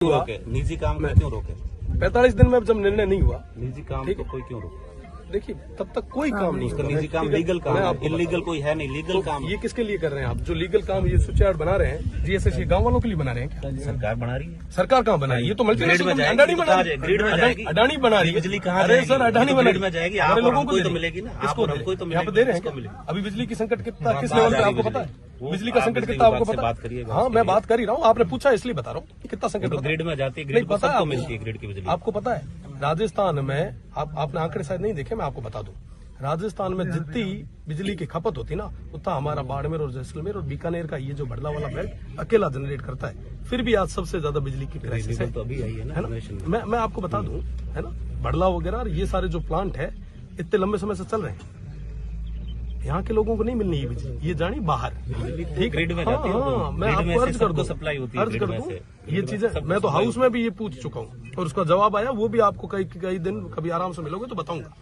रोके निजी काम को क्यों रोके? 45 दिन में जब निर्णय नहीं हुआ, निजी काम को कोई क्यों रोके? देखिए तब तक कोई काम नहीं उसका कर निजी काम लीगल काम है, इलीगल कोई है नहीं, लीगल तो काम। ये किसके लिए कर रहे हैं आप? जो लीगल काम ये स्विच यार्ड बना रहे हैं जीएसएस ये गांव वालों के लिए बना रहे हैं क्या? सरकार बना रही है। सरकार कहाँ बना रही है? ये तो ग्रिड में जाएगी, अडानी बना रही है, ग्रिड में जाएगी, अडानी बना रही है। बिजली कहाँ अरे सर अडानी बना ग्रिड में जाएगी, आप हमारे और लोगों हमको ही तो मिलेगी ना, आप और हमको ही तो यहाँ पे मिलेगी, दे रहे किसको हैं मिलेगी? अभी बिजली की संकट कितना किस लेवल पे आपको पता है? बिजली का आप संकट बिजली कितना आपको विभाग से पता बात है? करिएगा हाँ उसके मैं लिए। बात कर ही रहा हूँ, आपने पूछा इसलिए बता रहा हूँ कितना संकट तो पता है? ग्रिड में जाती है, नहीं ग्रिड को पता है सबको आपको? मिलती है ग्रिड की बिजली। आपको पता है राजस्थान में आपने आंकड़े शायद नहीं देखे, मैं आपको बता दूं, राजस्थान में जितनी बिजली की खपत होती ना उतना हमारा बाड़मेर और जैसलमेर और बीकानेर का ये जो बड़ला वाला बेल्ट अकेला जनरेट करता है। फिर भी आज सबसे ज्यादा बिजली की क्राइसिस है, तो अभी आई है है ना? मैं आपको बता दूं, है ना, बड़ला वगैरह और ये सारे जो प्लांट है इतने लंबे समय से चल रहे हैं। यहाँ के लोगों को नहीं मिलनी है बिजली, ये जानी बाहर। ठीक ग्रिड में हाँ, जाती है, हाँ, मैं ग्रिड में आपको से अर्ज कर सबको दूं, सप्लाई होती है अर्ज ग्रिड कर में दूं, से। ये चीजें मैं तो हाउस में भी ये पूछ चुका हूँ और उसका जवाब आया, वो भी आपको कई दिन कभी आराम से मिलोगे तो बताऊंगा।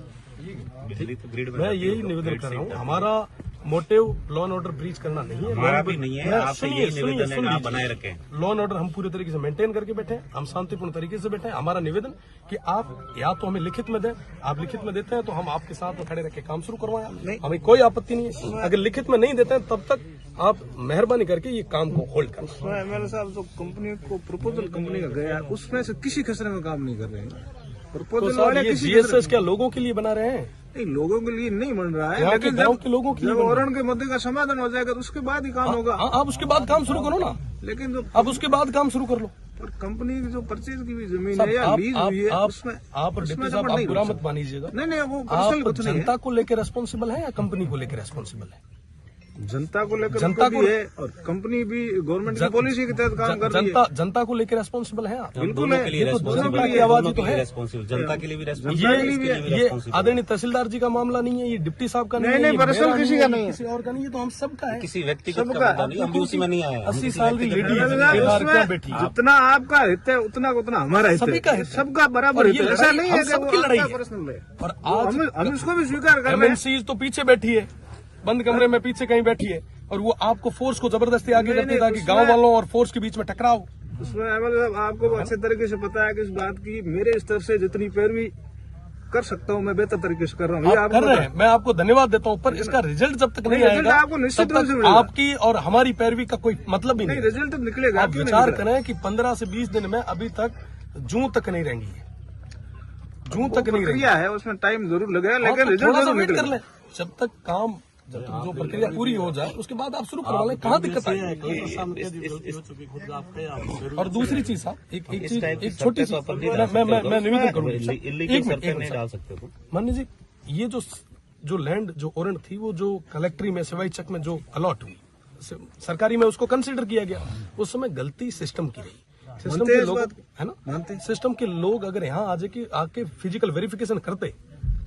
बिजली तो ग्रिड में मैं जाती है, यही तो निवेदन ग्रिड कर से रहा ही हूँ, जाती है। हमारा motive law and order breach करना नहीं है। हमारा भी नहीं है, आपसे यही निवेदन है कि आप बनाए रखें। लॉ एंड ऑर्डर हम पूरे तरीके से मेंटेन करके बैठे हैं, हम शांतिपूर्ण तरीके से बैठे हैं। हमारा निवेदन कि आप या तो हमें लिखित में दें, आप लिखित में देते हैं तो हम आपके साथ में खड़े रह के काम शुरू करवाएं, हमें कोई आपत्ति नहीं है। अगर लिखित में नहीं देते हैं तब तक आप मेहरबानी करके ये काम को होल्ड करें। एमएलए साहब जो कंपनी को प्रपोजल कंपनी का गया उसमें से किसी खसरे में काम नहीं कर रहे हैं। तो प्रपोजल साहब वाले ये किसी जीएसएस क्या लोगों के लिए बना रहे हैं? नहीं, लोगों के लिए नहीं बन रहा है, यहाँ के लेकिन गांव जब के लोगों के लिए जब बन रहा है। औरण के मुद्दे का समाधान हो जाएगा तो उसके बाद ही काम होगा। आप उसके बाद काम शुरू करो ना, लेकिन जो आप उसके बाद काम शुरू कर लो। और कंपनी की जो परचेज की हुई जमीन साहब, है या लीज हुई है उसमें आप डिप्टी साहब आप बुरा मत मानिएगा, नहीं नहीं वो पर्सनल आप कुछ नहीं है। जनता को लेकर रेस्पॉन्सिबल है या कंपनी को लेकर रेस्पॉन्सिबल है? जनता को लेकर जनता उनको को- भी है और कंपनी भी गवर्नमेंट की पॉलिसी के तहत काम कर रही है। जनता को लेकर रेस्पॉन्सिबल है आप? बिल्कुल दोनों है, के लिए ये तो रेस्पॉन्सिबल जनता है, की आवाज दोनों ही तो के लिए है। रेस्पॉन्सिबल, जनता के लिए भी ये रेस्पॉन्सिबल, ये आदरणीय तहसीलदार जी का मामला नहीं है, ये डिप्टी साहब का नहीं है, नहीं, ये पर्सनल मेरा किसी नहीं का है, नहीं है। किसी और का नहीं है, तो हम सबका है। किसी व्यक्तिगत सबका का पता नहीं, हम भी उसी में नहीं आए हैं। हम 80 किसी साल की व्यक्तिगत लेडी का है, नहीं आए। बेकार क्या उसमें बैठी है? जितना आपका हित है उतना हमारा हित सभी का है, हित है। सबका बराबर और हित ये है। ऐसा लड़ाई नहीं हम है कि सबकी वो लड़ाई आपका है। पर्सनल है। और आज हम इसको भी स्वीकार कर रहे हैं। एमएनसी तो पीछे बैठी है, बंद कमरे में पीछे कहीं बैठी है और वो आपको फोर्स को जबरदस्ती आगे नहीं, करती है ताकि उसमें- गांव वालों और फोर्स के बीच में टकराव। उसमें एमएलए साहब आपको अच्छे तरीके से पता है कि इस बात की मेरे स्तर से जितनी पैरवी कर सकता हूँ मैं बेहतर तरीके से कर रहा हूँ। ये आप आपको कर रहे पता हैं, मैं आपको धन्यवाद देता हूँ, पर इसका रिजल्ट जब तक नहीं नहीं, रिजल्ट आएगा आपको निश्चित तब रूप से तक मिलेगा। आपकी और हमारी पैरवी का कोई मतलब ही नहीं, नहीं। रिजल्ट तो निकलेगा। आप क्यों नहीं विचार निकलेगा? करें कि 15 से 20 दिन में अभी तक जून तक नहीं रहेंगी है, जून तक नहीं रहेगी। प्रक्रिया है उसमें टाइम जरूर लगेगा हाँ, लेकिन तो रिजल्ट थोड़ा सा जरूर वेट कर निकलेगा। ले, जब तक काम जब तक जो प्रक्रिया पूरी हो जाए उसके बाद आप शुरू करवा लें, कहाँ दिक्कत आई? और दूसरी चीज साहब एक चीज एक छोटी सी मैं निवेदन करूंगा, इलीगल सर्वे नहीं डाल सकते तो मान्य जी, ये जो लैंड जो ओरण थी वो जो कलेक्ट्री में सिवाई चक में जो अलॉट हुई सरकारी में उसको कंसीडर किया गया, उस समय गलती सिस्टम की रही। सिस्टम मानते के हैं इस लोग बात? है ना, सिस्टम के लोग अगर यहाँ आके फिजिकल वेरिफिकेशन करते,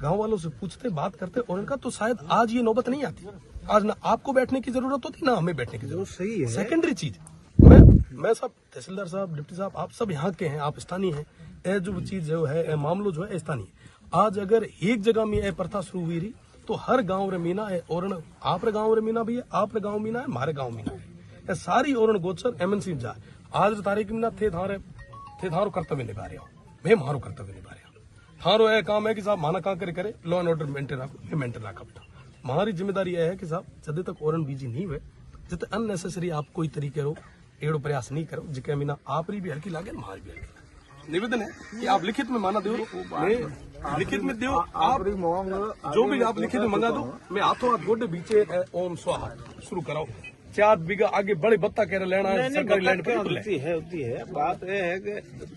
गांव वालों से पूछते, बात करते और इनका तो शायद आज ये नौबत नहीं आती। आज ना आपको बैठने की जरूरत होती ना हमें बैठने की वो जरूरत। सही है। सेकेंडरी चीज मैं सब तहसीलदार साहब डिप्टी साहब आप सब यहाँ के हैं, आप स्थानीय हैं, ये जो चीज जो है ये मामलो जो है स्थानीय। आज अगर एक जगह में ये प्रथा शुरू हुई रही तो हर गांव रे मीना है ओरण, आप रे गांव रे मीना भी है, आप रे गांव मीना है, हमारे गांव मीना है, ये सारी ओरण गोचर एमएनसी जा आज तारीख में थे थारो कर्तव्य निभा रहे हो, मैं मारो कर्तव्य निभा रहा हूँ। थारो यह काम है कि साहब माना का करे लॉ एंड ऑर्डर मेंटेन रखो, मेंटेन रखा बेटा। हमारी जिम्मेदारी यह है कि साहब जब तक ओरण बीजी नहीं हुए जब अननेसेसरी आप कोई तरीके रो एड़ो प्रयास नहीं करो जिके मीना आप भी हल्की लागे हमारी भी हल्की लागे। निवेदन है कि आप लिखित में माना दो, लिखित में दो, आप जो भी आप लिखित में मंगा दो, मैं हाथों हाथ गोडे बीचे ओम स्वाहा शुरू कराओ। 4 बीघा आगे बड़े बत्ता कह रहे लेना है सरकारी लैंड पे होती है बात यह है कि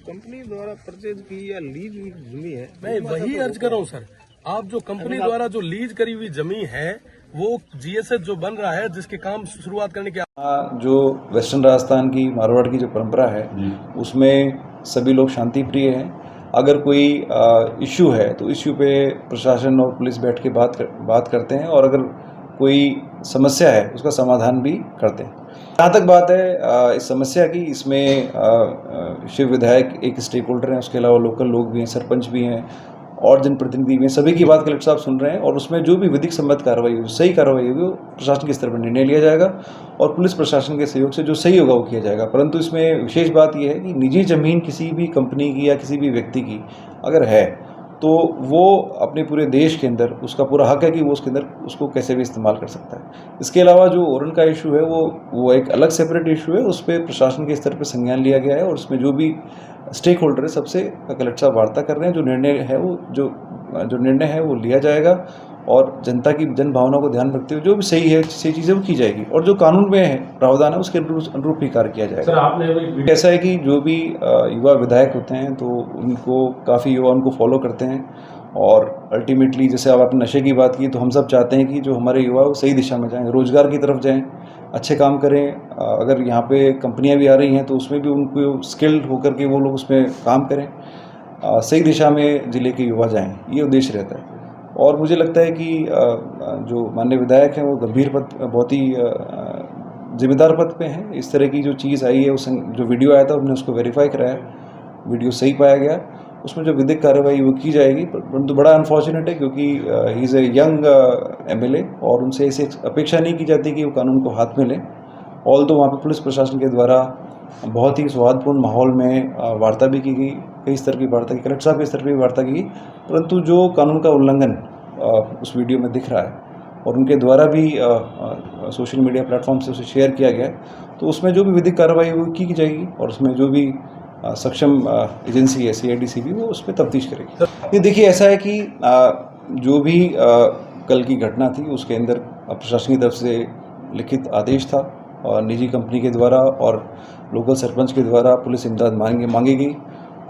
कंपनी द्वारा परचेज की या लीज हुई जमीन है। मैं वही अर्ज कर रहा हूँ सर, आप जो कंपनी द्वारा जो लीज करी हुई जमीन है वो जीएसएस जो बन रहा है जिसके काम शुरुआत करने के जो वेस्टर्न राजस्थान की मारवाड़ की जो परंपरा है उसमें सभी लोग शांति प्रिय हैं। अगर कोई इश्यू है तो इश्यू पे प्रशासन और पुलिस बैठ के बात करते हैं और अगर कोई समस्या है उसका समाधान भी करते हैं। जहाँ तक बात है इस समस्या की, इसमें शिव विधायक एक स्टेक होल्डर हैं, उसके अलावा लोकल लोग भी हैं, सरपंच भी हैं और जनप्रतिनिधि में सभी की बात कलेक्टर साहब सुन रहे हैं, और उसमें जो भी विधिक सम्मत कार्रवाई होगी, सही कार्रवाई होगी, वो प्रशासन के स्तर पर निर्णय लिया जाएगा और पुलिस प्रशासन के सहयोग से जो सही होगा वो किया जाएगा। परंतु इसमें विशेष बात यह है कि निजी जमीन किसी भी कंपनी की या किसी भी व्यक्ति की अगर है तो वो अपने पूरे देश के अंदर उसका पूरा हक है कि वो उसके अंदर उसको कैसे भी इस्तेमाल कर सकता है। इसके अलावा जो ओरन का इशू है वो एक अलग सेपरेट इशू है, उस पर प्रशासन के स्तर पर संज्ञान लिया गया है और उसमें जो भी स्टेक होल्डर है सबसे कलेक्टर साहब वार्ता कर रहे हैं। जो निर्णय है वो जो निर्णय है वो लिया जाएगा और जनता की जन भावना को ध्यान रखते हुए जो भी सही है सही चीज़ें वो की जाएगी और जो कानून में है प्रावधान है उसके अनुरूप ही कार्य किया जाएगा। सर आपने ऐसा है कि जो भी युवा विधायक होते हैं तो उनको काफ़ी युवा उनको फॉलो करते हैं और अल्टीमेटली जैसे अब आपने नशे की बात की तो हम सब चाहते हैं कि जो हमारे युवा वो सही दिशा में जाएं, रोजगार की तरफ जाएं, अच्छे काम करें। अगर यहाँ पे कंपनियाँ भी आ रही हैं तो उसमें भी उनको स्किल्ड होकर के वो लोग उसमें काम करें, सही दिशा में जिले के युवा जाएं, ये उद्देश्य रहता है। और मुझे लगता है कि जो माननीय विधायक हैं वो गंभीर पद बहुत ही जिम्मेदार पद पे हैं। इस तरह की जो चीज़ आई है उस जो वीडियो आया था हमने उसको वेरीफाई कराया, वीडियो सही पाया गया, उसमें जो विधिक कार्रवाई वो की जाएगी। परंतु बड़ा अनफॉर्चुनेट है क्योंकि he is a young MLA और उनसे ऐसी अपेक्षा नहीं की जाती कि वो कानून को हाथ में लें। ऑल तो वहाँ पर पुलिस प्रशासन के द्वारा बहुत ही सौहार्दपूर्ण माहौल में वार्ता भी की गई, कई स्तर की वार्ता की, कलेक्टर साहब के स्तर पर भी वार्ता की गई, परंतु जो कानून का उल्लंघन उस वीडियो में दिख रहा है और उनके द्वारा भी सोशल मीडिया प्लेटफॉर्म से उसे शेयर किया गया तो उसमें जो भी विधिक कार्रवाई वो की जाएगी और उसमें जो भी सक्षम एजेंसी है CID-CB वो उस पर तफ्तीश करेगी। ये देखिए ऐसा है कि जो भी कल की घटना थी उसके अंदर प्रशासन की तरफ से लिखित आदेश था और निजी कंपनी के द्वारा और लोकल सरपंच के द्वारा पुलिस इमदाद मांगी गई।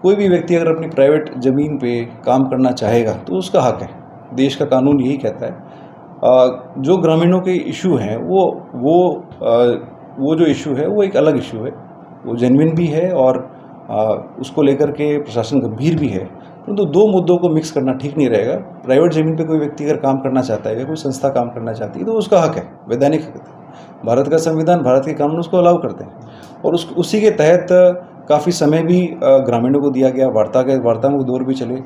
कोई भी व्यक्ति अगर अपनी प्राइवेट ज़मीन पे काम करना चाहेगा तो उसका हक है, देश का कानून यही कहता है। जो ग्रामीणों के इशू हैं वो जो इशू है वो एक अलग इशू है, वो जेन्युइन भी है और उसको लेकर के प्रशासन गंभीर भी है, परंतु दो मुद्दों को मिक्स करना ठीक नहीं रहेगा। प्राइवेट ज़मीन पे कोई व्यक्ति अगर काम करना चाहता है या कोई संस्था काम करना चाहती है तो उसका हक है, वैधानिक हक है। भारत का संविधान, भारत के कानून उसको अलाउ करते हैं और उसी के तहत काफ़ी समय भी ग्रामीणों को दिया गया, वार्ताओं के दौर भी चले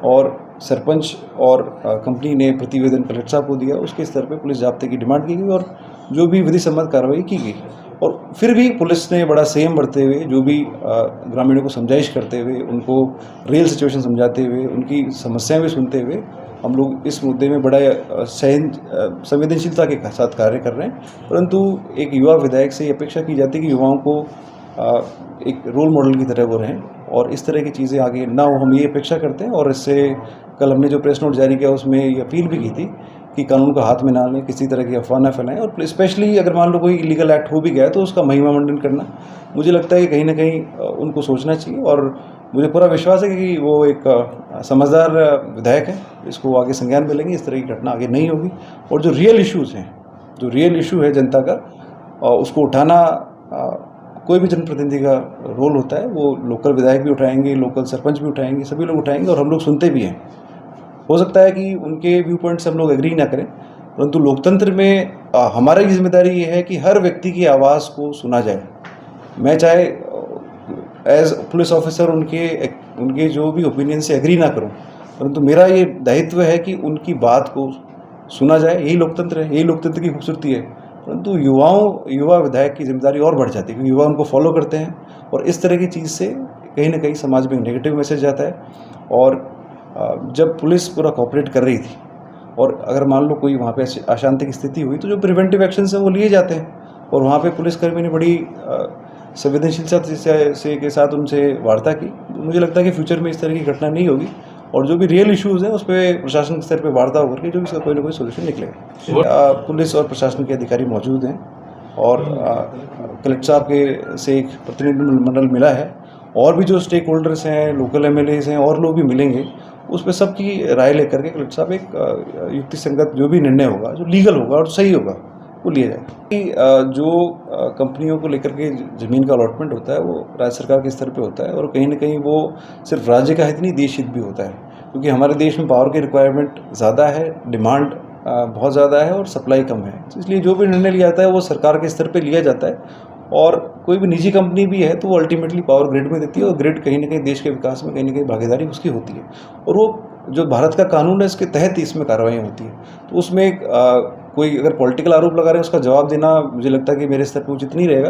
और सरपंच और कंपनी ने प्रतिवेदन कलेक्टर साहब को दिया, उसके स्तर पे पुलिस जाब्ते की डिमांड की गई और जो भी विधि सम्मत कार्रवाई की गई। और फिर भी पुलिस ने बड़ा संयम बरतते हुए जो भी ग्रामीणों को समझाइश करते हुए, उनको रियल सिचुएशन समझाते हुए, उनकी समस्याएं भी सुनते हुए हम लोग इस मुद्दे में बड़ा संवेदनशीलता के साथ कार्य कर रहे हैं। परंतु एक युवा विधायक से अपेक्षा की जाती है कि युवाओं को एक रोल मॉडल की तरह वो रहें और इस तरह की चीज़ें आगे ना हो, हम ये अपेक्षा करते हैं। और इससे कल हमने जो प्रेस नोट जारी किया उसमें ये अपील भी की थी कि कानून का हाथ में ना लें, किसी तरह की अफवाह ना फैलाएं और स्पेशली अगर मान लो कोई इलीगल एक्ट हो भी गया तो उसका महिमा मंडन करना, मुझे लगता है कि कहीं ना कहीं उनको सोचना चाहिए। और मुझे पूरा विश्वास है कि वो एक समझदार विधायक है, इसको आगे संज्ञान में लेंगे, इस तरह की घटना आगे नहीं होगी। और जो रियल इश्यूज़ हैं, जो रियल इशू है जनता का, उसको उठाना कोई भी जनप्रतिनिधि का रोल होता है। वो लोकल विधायक भी उठाएंगे, लोकल सरपंच भी उठाएंगे, सभी लोग उठाएंगे और हम लोग सुनते भी हैं। हो सकता है कि उनके व्यू पॉइंट से हम लोग एग्री ना करें, परंतु लोकतंत्र में हमारी जिम्मेदारी ये है कि हर व्यक्ति की आवाज़ को सुना जाए। मैं चाहे एज पुलिस ऑफिसर उनके जो भी ओपिनियन से एग्री ना करूं, परंतु मेरा ये दायित्व है कि उनकी बात को सुना जाए। यही लोकतंत्र है, यही लोकतंत्र की खूबसूरती है। परंतु युवा विधायक की जिम्मेदारी और बढ़ जाती है क्योंकि युवा उनको फॉलो करते हैं और इस तरह की चीज़ से कहीं ना कहीं समाज में नेगेटिव मैसेज जाता है। और जब पुलिस पूरा कोऑपरेट कर रही थी और अगर मान लो कोई वहाँ पे अशांति की स्थिति हुई तो जो प्रिवेंटिव एक्शंस हैं वो लिए जाते हैं और वहाँ पे पुलिसकर्मी ने बड़ी संवेदनशीलता के साथ उनसे वार्ता की। मुझे लगता है कि फ्यूचर में इस तरह की घटना नहीं होगी और जो भी रियल इश्यूज़ हैं उस पर प्रशासन स्तर पे वार्ता होकर के जो इसका कोई ना कोई सोल्यूशन निकलेगा। पुलिस और प्रशासन के अधिकारी मौजूद हैं और कलेक्टर साहब के से एक प्रतिनिधिमंडल मिला है और भी जो स्टेक होल्डर्स हैं, लोकल MLAs हैं और लोग भी मिलेंगे। उस पर सबकी राय लेकर के कलेक्टर साहब एक युक्तिसंगत जो भी निर्णय होगा, जो लीगल होगा और सही होगा, वो लिया जाएगा। जो कंपनियों को लेकर के ज़मीन का अलॉटमेंट होता है वो राज्य सरकार के स्तर पे होता है और कहीं ना कहीं वो सिर्फ राज्य का हित नहीं, देश हित भी होता है क्योंकि हमारे देश में पावर की रिक्वायरमेंट ज़्यादा है, डिमांड बहुत ज़्यादा है और सप्लाई कम है। इसलिए जो भी निर्णय लिया जाता है वो सरकार के स्तर पर लिया जाता है और कोई भी निजी कंपनी भी है तो वो अल्टीमेटली पावर ग्रिड में देती है और ग्रिड कहीं ना कहीं देश के विकास में कहीं ना कहीं भागीदारी उसकी होती है और वो जो भारत का कानून है इसके तहत ही इसमें कार्रवाई होती है। तो उसमें कोई अगर पॉलिटिकल आरोप लगा रहे हैं उसका जवाब देना मुझे लगता है कि मेरे स्तर पर उचित नहीं रहेगा।